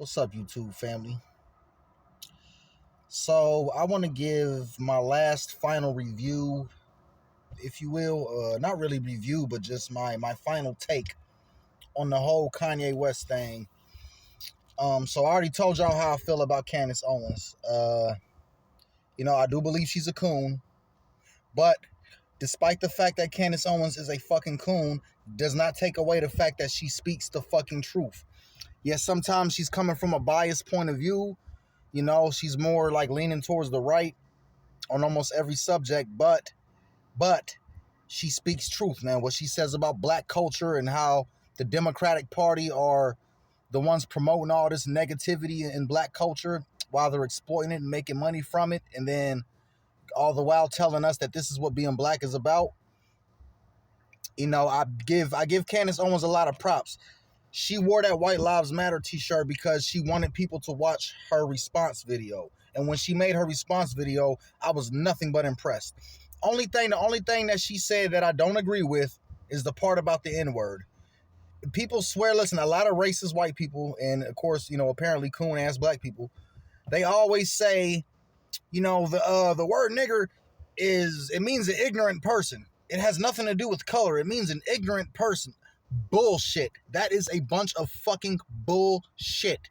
What's up, YouTube family? So, I want to give my last final review, if you will. Not really review, but just my final take on the whole Kanye West thing. So I already told y'all how I feel about Candace Owens. I do believe she's a coon, but despite the fact that Candace Owens is a fucking coon, does not take away the fact that she speaks the fucking truth. Yes, sometimes she's coming from a biased point of view. She's more like leaning towards the right on almost every subject, but she speaks truth, man. What she says about black culture and how the Democratic Party are the ones promoting all this negativity in black culture while they're exploiting it and making money from it, and then all the while telling us that this is what being black is about. I give Candace Owens a lot of props. She wore that White Lives Matter t-shirt because she wanted people to watch her response video. And when she made her response video, I was nothing but impressed. The only thing that she said that I don't agree with is the part about the N-word. People swear, listen, a lot of racist white people, and of course, apparently coon-ass black people, they always say, the word nigger it means an ignorant person. It has nothing to do with color. It means an ignorant person. Bullshit. That is a bunch of fucking bullshit.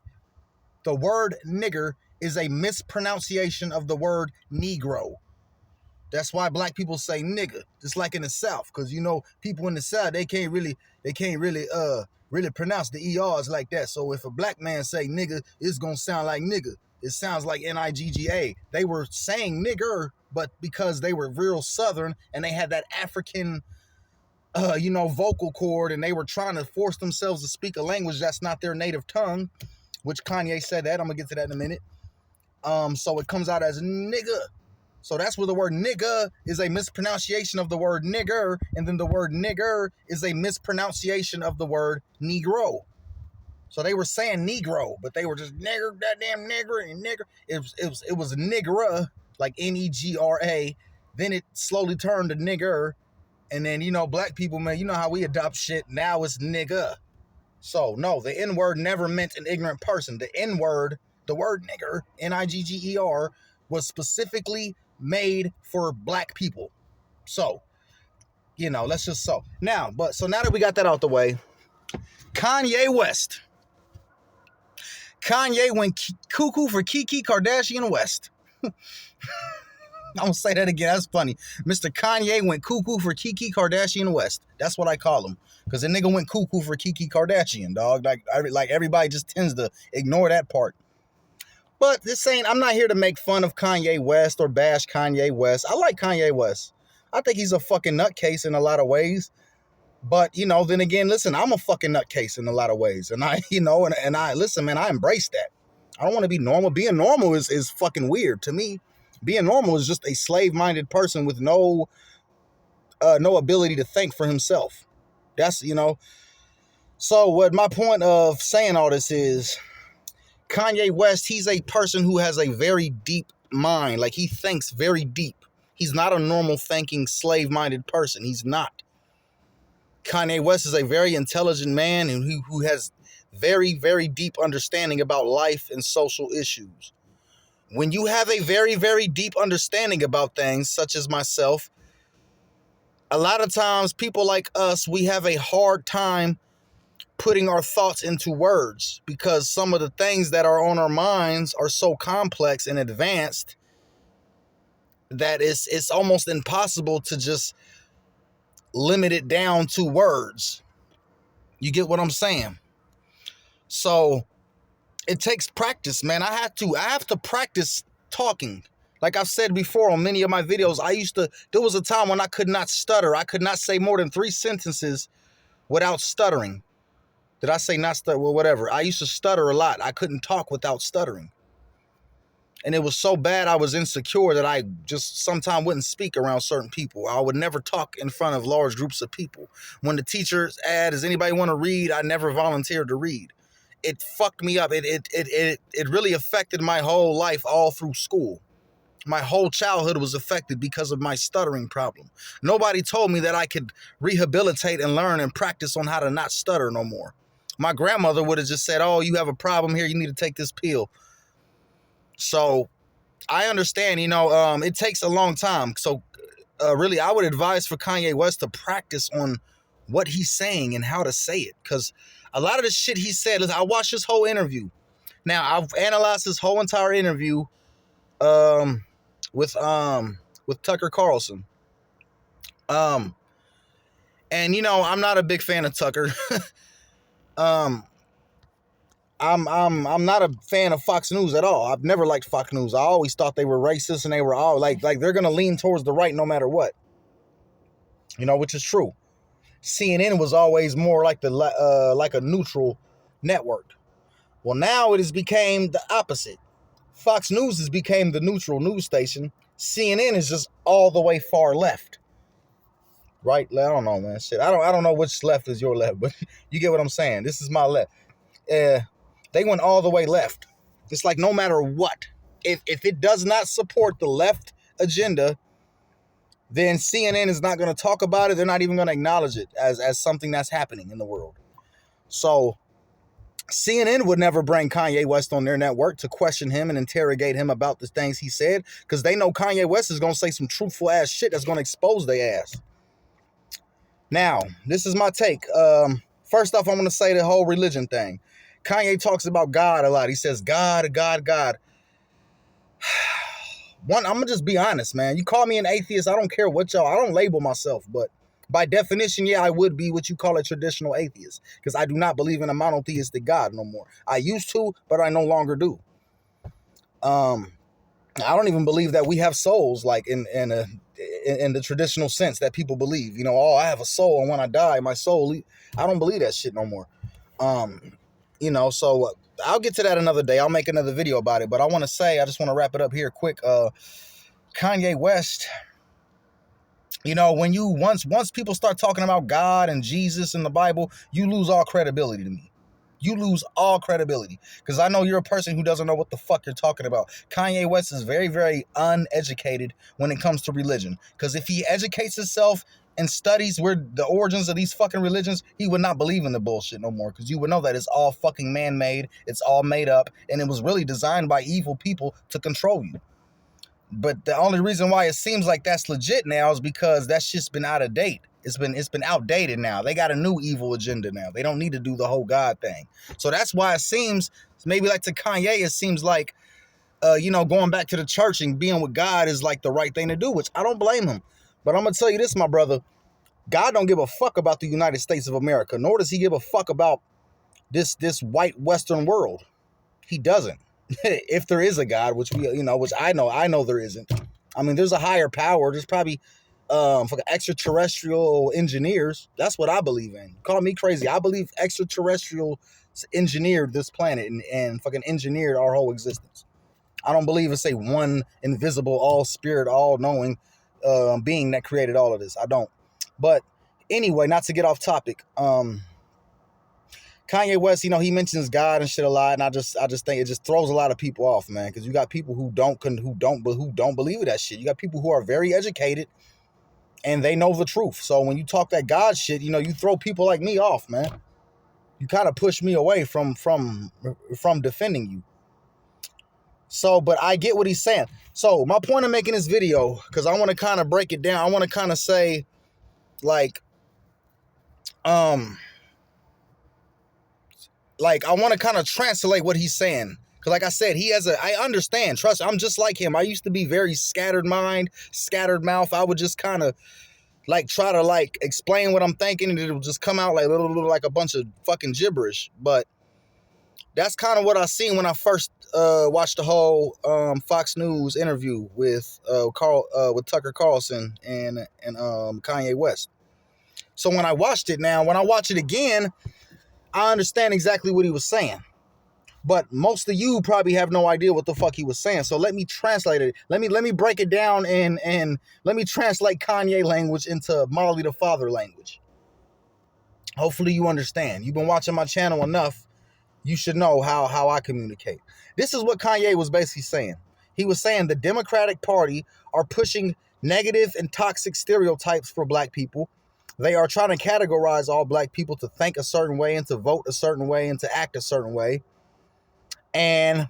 The word nigger is a mispronunciation of the word Negro. That's why black people say nigga, just like in the South, because people in the South they can't really pronounce the ERs like that. So if a black man say nigga, it's gonna sound like nigga. It sounds like Nigga. They were saying nigger, but because they were real Southern and they had that African vocal cord, and they were trying to force themselves to speak a language that's not their native tongue, which Kanye said that. I'm gonna get to that in a minute. So it comes out as nigga. So that's where the word nigga is a mispronunciation of the word nigger, and then the word nigger is a mispronunciation of the word Negro. So they were saying Negro, but they were just nigger, goddamn nigger, and nigger. It was nigra, like Negra. Then it slowly turned to nigger. And then, black people, man, you know how we adopt shit. Now it's nigga. So, no, the N-word never meant an ignorant person. The N-word, the word nigger, Nigger, was specifically made for black people. So, let's just so. Now that we got that out the way, Kanye West. Kanye went cuckoo for Kiki Kardashian West. I'm going to say that again. That's funny. Mr. Kanye went cuckoo for Kiki Kardashian West. That's what I call him. Because the nigga went cuckoo for Kiki Kardashian, dog. Like everybody just tends to ignore that part. But I'm not here to make fun of Kanye West or bash Kanye West. I like Kanye West. I think he's a fucking nutcase in a lot of ways. But, then again, listen, I'm a fucking nutcase in a lot of ways. And listen, man, I embrace that. I don't want to be normal. Being normal is fucking weird to me. Being normal is just a slave-minded person with no ability to think for himself. That's, So what my point of saying all this is, Kanye West, he's a person who has a very deep mind. Like, he thinks very deep. He's not a normal thinking, slave-minded person. He's not. Kanye West is a very intelligent man and who has very, very deep understanding about life and social issues. When you have a very, very deep understanding about things, such as myself, a lot of times people like us, we have a hard time putting our thoughts into words because some of the things that are on our minds are so complex and advanced that it's almost impossible to just limit it down to words. You get what I'm saying? So it takes practice, man. I have to practice talking. Like I've said before on many of my videos, there was a time when I could not stutter. I could not say more than 3 sentences without stuttering. Did I say not stutter? Well, whatever. I used to stutter a lot. I couldn't talk without stuttering. And it was so bad I was insecure that I just sometimes wouldn't speak around certain people. I would never talk in front of large groups of people. When the teachers asked, does anybody want to read? I never volunteered to read. It fucked me up. It really affected my whole life all through school. My whole childhood was affected because of my stuttering problem. Nobody told me that I could rehabilitate and learn and practice on how to not stutter no more. My grandmother would have just said, oh, you have a problem here, you need to take this pill. So I understand, it takes a long time. So really, I would advise for Kanye West to practice on what he's saying and how to say it. Because a lot of the shit he said, I watched his whole interview. Now, I've analyzed his whole entire interview with Tucker Carlson. And, I'm not a big fan of Tucker. I'm not a fan of Fox News at all. I've never liked Fox News. I always thought they were racist and they were all like they're gonna lean towards the right no matter what. Which is true. CNN was always more like like a neutral network. Well, now it has became the opposite. Fox News has became the neutral news station. CNN is just all the way far left. Right? I don't know, man. Shit. I don't know which left is your left, but you get what I'm saying. This is my left. They went all the way left. It's like no matter what, if it does not support the left agenda, then CNN is not going to talk about it. They're not even going to acknowledge it as something that's happening in the world. So CNN would never bring Kanye West on their network to question him and interrogate him about the things he said, because they know Kanye West is going to say some truthful ass shit that's going to expose their ass. Now, this is my take. First off, I'm going to say the whole religion thing. Kanye talks about God a lot. He says, God, God, God. I'm going to just be honest, man. You call me an atheist, I don't care I don't label myself, but by definition, yeah, I would be what you call a traditional atheist, because I do not believe in a monotheistic God no more. I used to, but I no longer do. I don't even believe that we have souls, like in the traditional sense that people believe. Oh, I have a soul, and when I die, my soul. I don't believe that shit no more. So I'll get to that another day. I'll make another video about it. But I just want to wrap it up here quick. Kanye West, when you once people start talking about God and Jesus and the Bible, you lose all credibility to me. You lose all credibility, because I know you're a person who doesn't know what the fuck you're talking about. Kanye West is very, very uneducated when it comes to religion, because if he educates himself and studies where the origins of these fucking religions, he would not believe in the bullshit no more, because you would know that it's all fucking man-made, it's all made up, and it was really designed by evil people to control you. But the only reason why it seems like that's legit now is because that shit's been out of date. It's been outdated now. They got a new evil agenda now. They don't need to do the whole God thing. So that's why it seems, maybe like to Kanye, it seems like, going back to the church and being with God is like the right thing to do, which I don't blame him. But I'm going to tell you this, my brother. God don't give a fuck about the United States of America, nor does he give a fuck about this white Western world. He doesn't. If there is a God, which which I know there isn't. I mean, there's a higher power. There's probably fucking extraterrestrial engineers. That's what I believe in. Call me crazy. I believe extraterrestrial engineered this planet and fucking engineered our whole existence. I don't believe in, say, one invisible, all spirit, all knowing being that created all of this. I don't. But anyway, not to get off topic. Kanye West, he mentions God and shit a lot, and I just think it just throws a lot of people off, man. Because you got people who don't believe that shit. You got people who are very educated and they know the truth. So when you talk that God shit, you throw people like me off, man. You kind of push me away from defending you. So, but I get what he's saying. So my point of making this video, because I want to kind of break it down. I want to kind of say, like I want to kind of translate what he's saying. Because like I said, I understand. Trust me, I'm just like him. I used to be very scattered mind, scattered mouth. I would just kind of try to explain what I'm thinking, and it would just come out like a bunch of fucking gibberish. But that's kind of what I seen when I first watched the whole Fox News interview with Tucker Carlson and Kanye West. So when I watched it again, I understand exactly what he was saying. But most of you probably have no idea what the fuck he was saying. So let me translate it. Let me break it down and let me translate Kanye language into Molly the Father language. Hopefully you understand. You've been watching my channel enough. You should know how I communicate. This is what Kanye was basically saying. He was saying the Democratic Party are pushing negative and toxic stereotypes for black people, They are trying to categorize all black people to think a certain way and to vote a certain way and to act a certain way. And,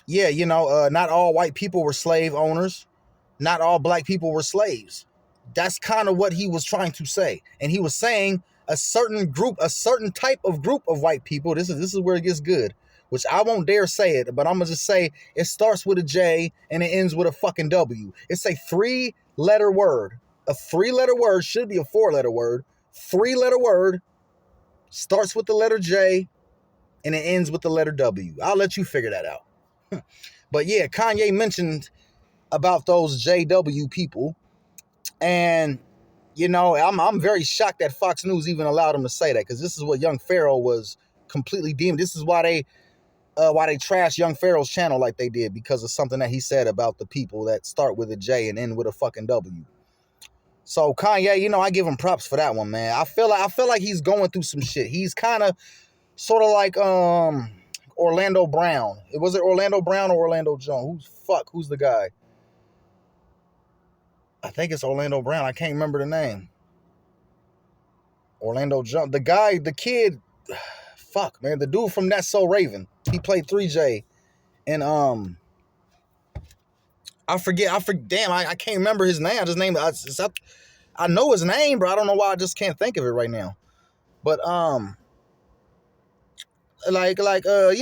yeah, you know, not all white people were slave owners. Not all black people were slaves. That's kind of what he was trying to say. And he was saying a certain group, a certain type of group of white people. This is where it gets good, which I won't dare say it, but I'm going to just say it starts with a J and it ends with a fucking W. It's a 3-letter word. A 3-letter word should be a 4-letter word. 3-letter word starts with the letter J and it ends with the letter W. I'll let you figure that out. But yeah, Kanye mentioned about those JW people. And, you know, I'm very shocked that Fox News even allowed him to say that, because this is what Young Pharaoh was completely deemed. This is why they trashed Young Pharaoh's channel like they did, because of something that he said about the people that start with a J and end with a fucking W. So Kanye, you know, I give him props for that one, man. I feel like he's going through some shit. He's kind of sort of like Orlando Brown. Was it Orlando Brown or Orlando Jones? Who's the guy? I think it's Orlando Brown. I can't remember the name. Orlando Jones. The kid, fuck, man. The dude from That's So Raven. He played 3J. And I can't remember his name. I know his name, but I don't know why I just can't think of it right now. But you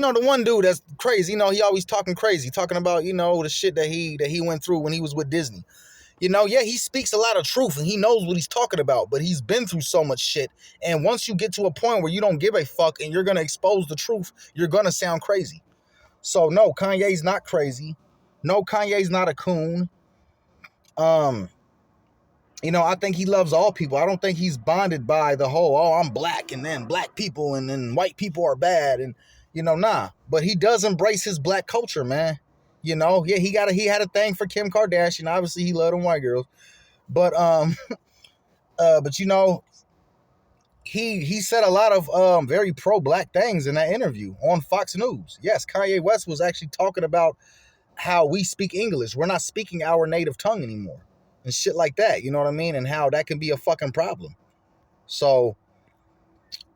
know, the one dude that's crazy, you know, he always talking crazy, talking about, you know, the shit that he went through when he was with Disney. You know, yeah, he speaks a lot of truth and he knows what he's talking about, but he's been through so much shit. And once you get to a point where you don't give a fuck and you're going to expose the truth, you're going to sound crazy. So no, Kanye's not crazy. No, Kanye's not a coon. You know, I think he loves all people. I don't think he's bonded by the whole, oh, I'm black and then black people and then white people are bad. And, you know, nah. But he does embrace his black culture, man. You know, yeah, he had a thing for Kim Kardashian. Obviously, he loved them white girls. But, but you know, he said a lot of very pro-black things in that interview on Fox News. Yes, Kanye West was actually talking about how we speak English. We're not speaking our native tongue anymore. And shit like that, you know what I mean? And how that can be a fucking problem. So,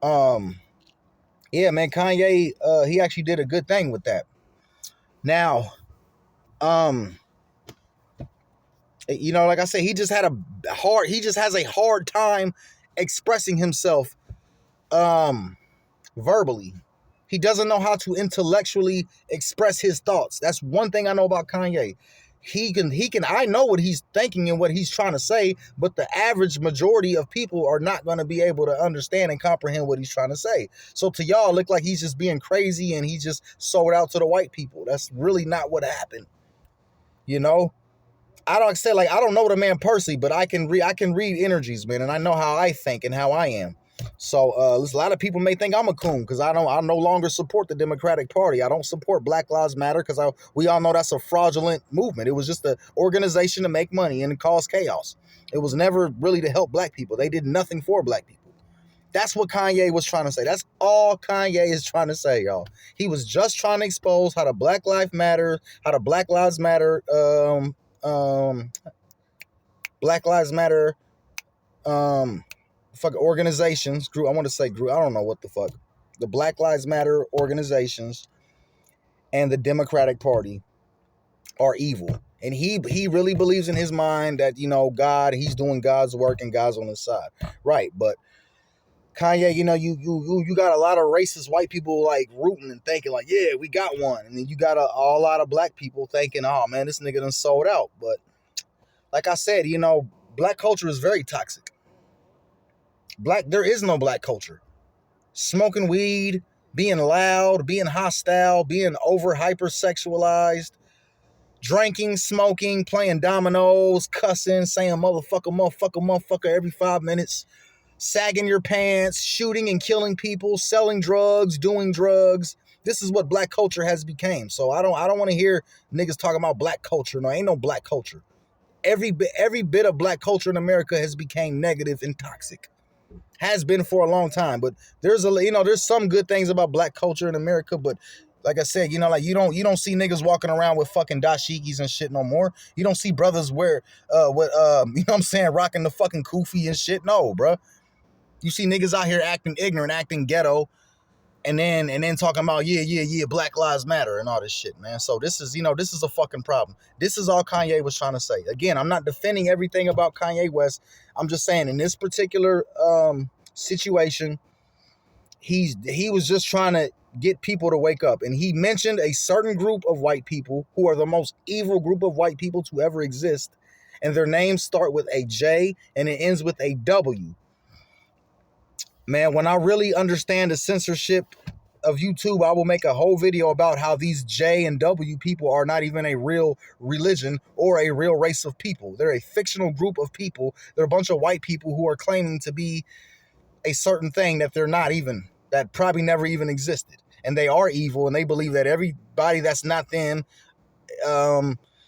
yeah, man, Kanye, he actually did a good thing with that. Now, you know, like I said, he just has a hard time expressing himself, verbally. He doesn't know how to intellectually express his thoughts. That's one thing I know about Kanye. I know what he's thinking and what he's trying to say, but the average majority of people are not going to be able to understand and comprehend what he's trying to say. So to y'all, it look like he's just being crazy and he just sold out to the white people. That's really not what happened. You know, I don't know the man personally, but I can read energies, man, and I know how I think and how I am. So a lot of people may think I'm a coon because I no longer support the Democratic Party. I don't support Black Lives Matter because we all know that's a fraudulent movement. It was just an organization to make money and cause chaos. It was never really to help black people. They did nothing for black people. That's what Kanye was trying to say. That's all Kanye is trying to say, y'all. He was just trying to expose how the Black Lives Matter, organizations, I want to say group, I don't know what the fuck. The Black Lives Matter organizations and the Democratic Party are evil. And he really believes in his mind that, you know, he's doing God's work and God's on his side. Right, but Kanye, you know, you got a lot of racist white people like rooting and thinking like, yeah, we got one. And then you got a lot of black people thinking, oh man, this nigga done sold out. But like I said, you know, black culture is very toxic. There is no black culture. Smoking weed, being loud, being hostile, being over hypersexualized, drinking, smoking, playing dominoes, cussing, saying motherfucker every 5 minutes, sagging your pants, shooting and killing people, selling drugs, doing drugs. This is what black culture has become. So I don't want to hear niggas talking about black culture. No, ain't no black culture. Every bit of black culture in America has become negative and toxic. Has been for a long time, but there's some good things about black culture in America, but Like I said, like you don't see niggas walking around with fucking dashikis and shit no more. You don't see brothers wear you know what I'm saying, rocking the fucking kufi and shit. No, bro. You see niggas out here acting ignorant, acting ghetto, and then talking about yeah, Black Lives Matter and all this shit, man. So this is a fucking problem. This is all Kanye was trying to say. Again, I'm not defending everything about Kanye West. I'm just saying in this particular situation, he was just trying to get people to wake up. And he mentioned a certain group of white people who are the most evil group of white people to ever exist. And their names start with a J and it ends with a W. Man, when I really understand the censorship of YouTube, I will make a whole video about how these J and W people are not even a real religion or a real race of people. They're a fictional group of people. They're a bunch of white people who are claiming to be a certain thing that they're not even, that probably never even existed. And they are evil, and they believe that everybody that's not them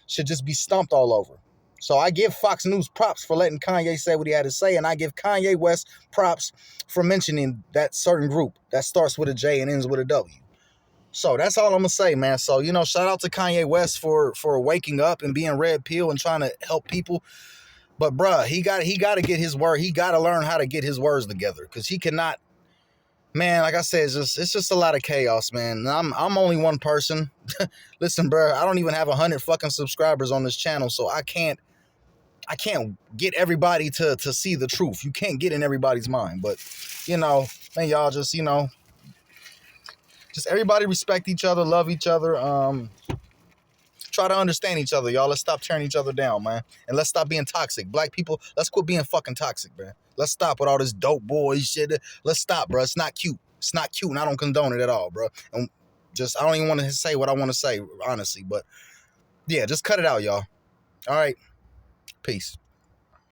should just be stomped all over. So I give Fox News props for letting Kanye say what he had to say, and I give Kanye West props for mentioning that certain group that starts with a J and ends with a W. So that's all I'm gonna say, man. So, shout out to Kanye West for waking up and being red pill and trying to help people. But bruh, he got to get his word. He got to learn how to get his words together, because he cannot. Man, like I said, it's just a lot of chaos, man. I'm only one person. Listen, bruh, I don't even have 100 fucking subscribers on this channel, so I can't get everybody to see the truth. You can't get in everybody's mind. But, man, y'all just everybody respect each other, love each other, try to understand each other, y'all. Let's stop tearing each other down, man. And let's stop being toxic. Black people, let's quit being fucking toxic, man. Let's stop with all this dope boy shit. Let's stop, bro. It's not cute. It's not cute, and I don't condone it at all, bro. And I don't even want to say what I want to say, honestly. But, yeah, just cut it out, y'all. All right. Peace.